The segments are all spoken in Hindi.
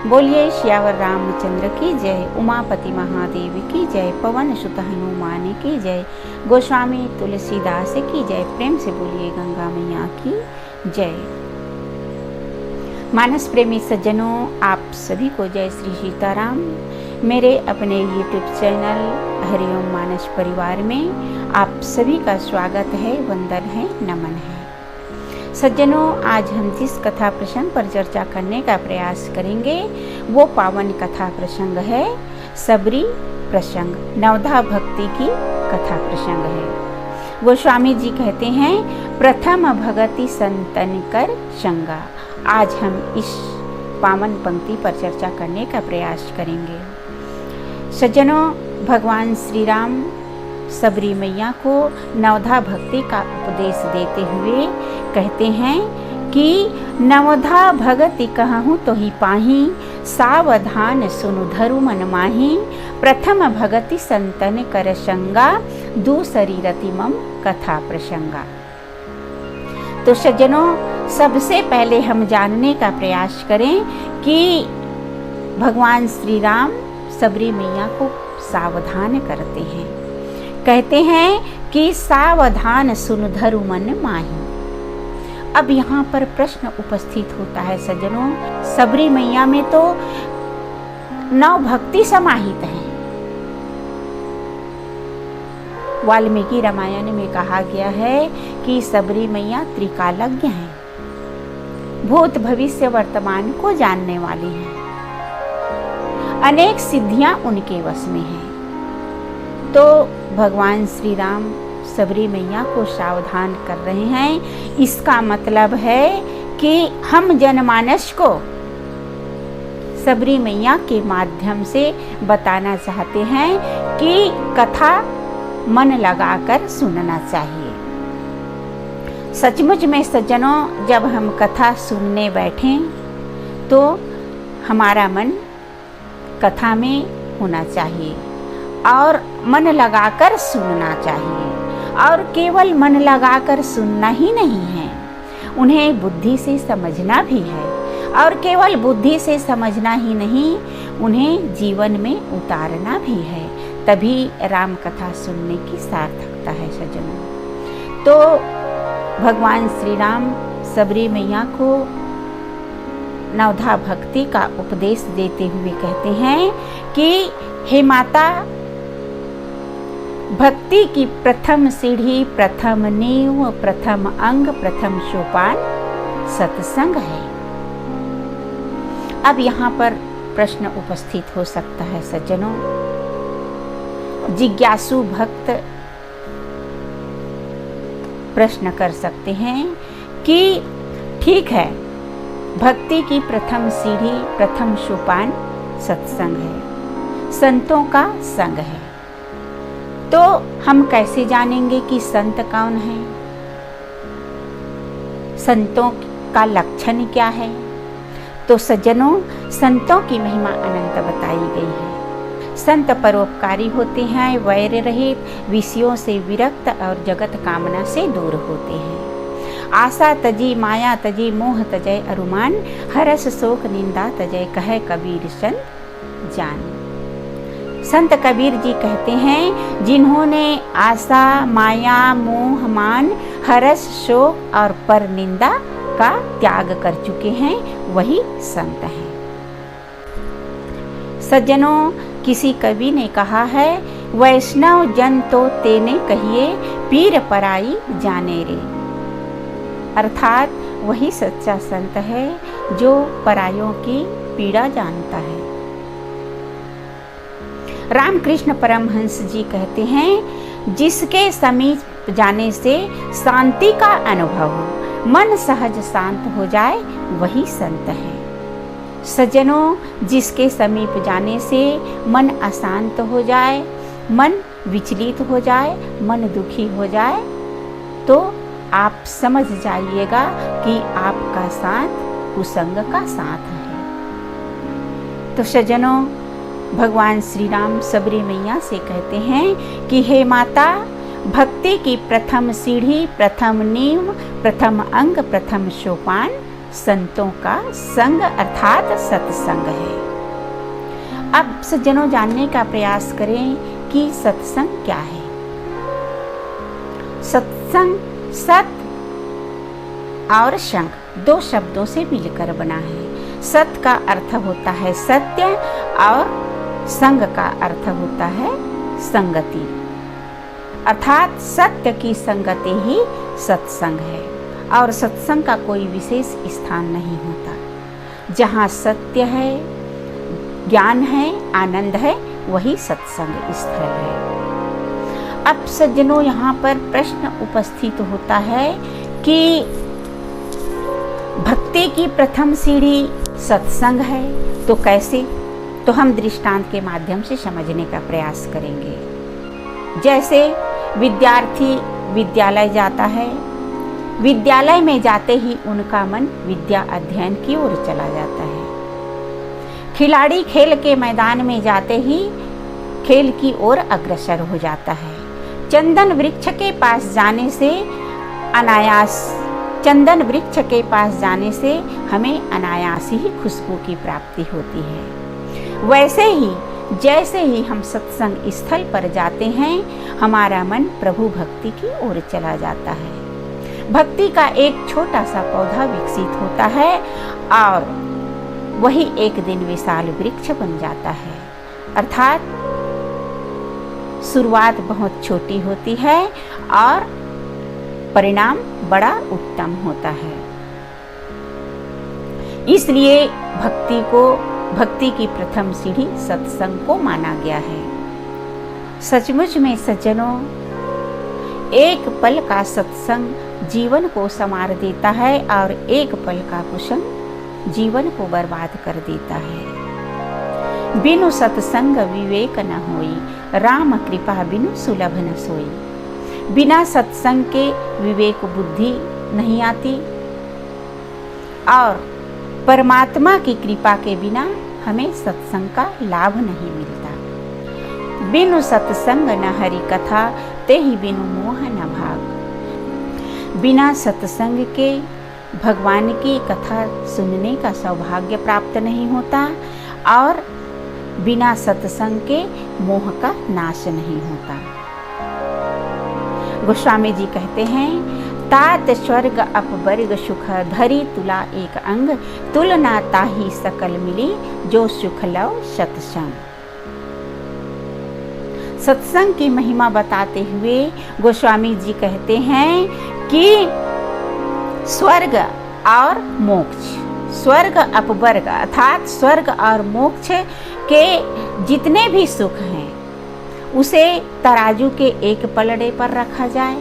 बोलिए श्यावर रामचंद्र की जय, उमापति महादेव की जय, पवन सुत हनुमान की जय, गोस्वामी तुलसीदास की जय। प्रेम से बोलिए गंगा मैया की जय। मानस प्रेमी सज्जनों, आप सभी को जय श्री सीताराम। मेरे अपने YouTube चैनल हरिओम मानस परिवार में आप सभी का स्वागत है, वंदन है, नमन है। सज्जनों, आज हम जिस कथा प्रसंग पर चर्चा करने का प्रयास करेंगे वो पावन कथा प्रसंग है सबरी प्रसंग, नवधा भक्ति की कथा प्रसंग है। गोस्वामी जी कहते हैं, प्रथम भगति संतन कर संगा। आज हम इस पावन पंक्ति पर चर्चा करने का प्रयास करेंगे। सज्जनों, भगवान श्री राम सबरी मैया को नवधा भक्ति का उपदेश देते हुए कहते हैं कि नवधा भगति कहूँ तो ही पाही, सावधान सुनु धरु मन माही। प्रथम भगति संतन कर संगा, दूसरी रति मम कथा प्रसंगा। तो सज्जनों, सबसे पहले हम जानने का प्रयास करें कि भगवान श्री राम सबरी मैया को सावधान करते हैं। कहते हैं कि सावधान सुन धरु मन माही। अब यहाँ पर प्रश्न उपस्थित होता है सज्जनों, सबरी मैया में तो 9 भक्ति समाहित हैं। वाल्मीकि रामायण में कहा गया है कि सबरी मैया त्रिकालज्ञ हैं, भूत भविष्य वर्तमान को जानने वाली हैं, अनेक सिद्धियां उनके वश में हैं। तो भगवान श्री राम सबरी मैया को सावधान कर रहे हैं। इसका मतलब है कि हम जनमानस को सबरी मैया के माध्यम से बताना चाहते हैं कि कथा मन लगाकर सुनना चाहिए। सचमुच में सज्जनों, जब हम कथा सुनने बैठें तो हमारा मन कथा में होना चाहिए और मन लगाकर सुनना चाहिए। और केवल मन लगाकर सुनना ही नहीं है, उन्हें बुद्धि से समझना भी है। और केवल बुद्धि से समझना ही नहीं, उन्हें जीवन में उतारना भी है। तभी राम कथा सुनने की सार्थकता है सज्जनों। तो भगवान श्री राम सबरी मैया को नवधा भक्ति का उपदेश देते हुए कहते हैं कि हे माता, भक्ति की प्रथम सीढ़ी, प्रथम नींव, प्रथम अंग, प्रथम सोपान सत्संग है। अब यहाँ पर प्रश्न उपस्थित हो सकता है सज्जनों, जिज्ञासु भक्त प्रश्न कर सकते हैं कि ठीक है, भक्ति की प्रथम सीढ़ी, प्रथम सोपान सत्संग है, संतों का संग है। तो हम कैसे जानेंगे कि संत कौन है? संतों का लक्षण क्या है? तो सज्जनों, संतों की महिमा अनंत बताई गई है। संत परोपकारी होते हैं, वैर रहित, विषयों से विरक्त और जगत कामना से दूर होते हैं। आशा तजी, माया तजी, मोह तजय अरुमान, हरस शोक निंदा तजय, कहे कबीर संत जान। संत कबीर जी कहते हैं, जिन्होंने आशा, माया, मोह, मान, हर्ष, शोक और पर निंदा का त्याग कर चुके हैं, वही संत हैं। सज्जनों, किसी कवि ने कहा है, वैष्णव जन तो तेने कहिए, पीर पराई जाने रे। अर्थात वही सच्चा संत है जो परायों की पीड़ा जानता है। रामकृष्ण परमहंस जी कहते हैं, जिसके समीप जाने से शांति का अनुभव हो, मन सहज शांत हो जाए, वही संत है। सज्जनों, जिसके समीप जाने से मन अशांत हो जाए, मन विचलित हो जाए, मन दुखी हो जाए, तो आप समझ जाइएगा कि आपका साथ कुसंग का साथ है। तो सज्जनों, भगवान श्री राम सबरी मैया से कहते हैं कि हे माता, भक्ति की प्रथम सीढ़ी, प्रथम नींव, प्रथम अंग, प्रथम सोपान संतों का संग अर्थात सत्संग है। अब सज्जनों, जानने का प्रयास करें कि सत्संग क्या है। सत्संग सत और संग दो शब्दों से मिलकर बना है। सत का अर्थ होता है सत्य और संग का अर्थ होता है संगति, अर्थात सत्य की संगति ही सत्संग है। और सत्संग का कोई विशेष स्थान नहीं होता। जहाँ सत्य है, ज्ञान है, आनंद है, वही सत्संग स्थल है। अब सज्जनों, यहाँ पर प्रश्न उपस्थित होता है कि भक्ति की प्रथम सीढ़ी सत्संग है, तो कैसे? तो हम दृष्टांत के माध्यम से समझने का प्रयास करेंगे। जैसे विद्यार्थी विद्यालय जाता है, विद्यालय में जाते ही उनका मन विद्या अध्ययन की ओर चला जाता है। खिलाड़ी खेल के मैदान में जाते ही खेल की ओर अग्रसर हो जाता है। चंदन वृक्ष के पास जाने से हमें अनायास ही खुशबू की प्राप्ति होती है। वैसे ही जैसे ही हम सत्संग स्थल पर जाते हैं, हमारा मन प्रभु भक्ति की ओर चला जाता है। भक्ति का एक छोटा सा पौधा विकसित होता है और वही एक दिन विशाल वृक्ष बन जाता है। अर्थात शुरुआत बहुत छोटी होती है और परिणाम बड़ा उत्तम होता है। इसलिए भक्ति की प्रथम सीढ़ी सत्संग को माना गया है। सचमुच में सज्जनों, एक पल का सत्संग जीवन को संवार देता है और एक पल का कुसंग जीवन को बर्बाद कर देता है। बिनु सत्संग विवेक न होई, राम कृपा बिनु सुलभ न सोई। बिना सत्संग के विवेक बुद्धि नहीं आती और परमात्मा की कृपा के बिना हमें सत्संग का लाभ नहीं मिलता। बिनु सत्संग न हरि कथा, तेहि बिनु मोह न भाग। बिना सत्संग के भगवान की कथा सुनने का सौभाग्य प्राप्त नहीं होता और बिना सत्संग के मोह का नाश नहीं होता। गोस्वामी जी कहते हैं, तात स्वर्ग अपवर्ग सुख, धरी तुला एक अंग, तुलना ताही सकल मिली, जो सुख लव सत्संग। सत्संग की महिमा बताते हुए गोस्वामी जी कहते हैं कि स्वर्ग और मोक्ष, स्वर्ग अपवर्ग अर्थात स्वर्ग और मोक्ष के जितने भी सुख हैं उसे तराजू के एक पलड़े पर रखा जाए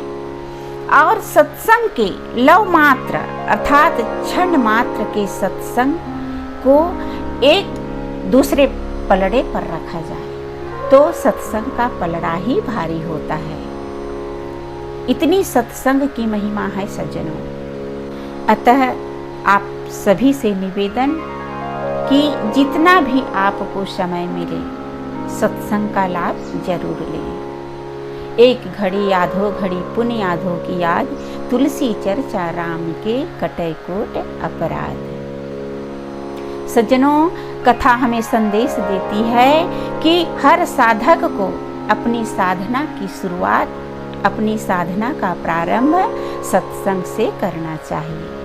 और सत्संग के लव मात्र अर्थात क्षण मात्र के सत्संग को एक दूसरे पलड़े पर रखा जाए तो सत्संग का पलड़ा ही भारी होता है। इतनी सत्संग की महिमा है सज्जनों। अतः आप सभी से निवेदन कि जितना भी आपको समय मिले सत्संग का लाभ जरूर लें। एक घड़ी आधो घड़ी पुण्य आधो की याद, तुलसी चर्चा राम के कटै कोट अपराध। सज्जनों, कथा हमें संदेश देती है कि हर साधक को अपनी साधना की शुरुआत, अपनी साधना का प्रारंभ सत्संग से करना चाहिए।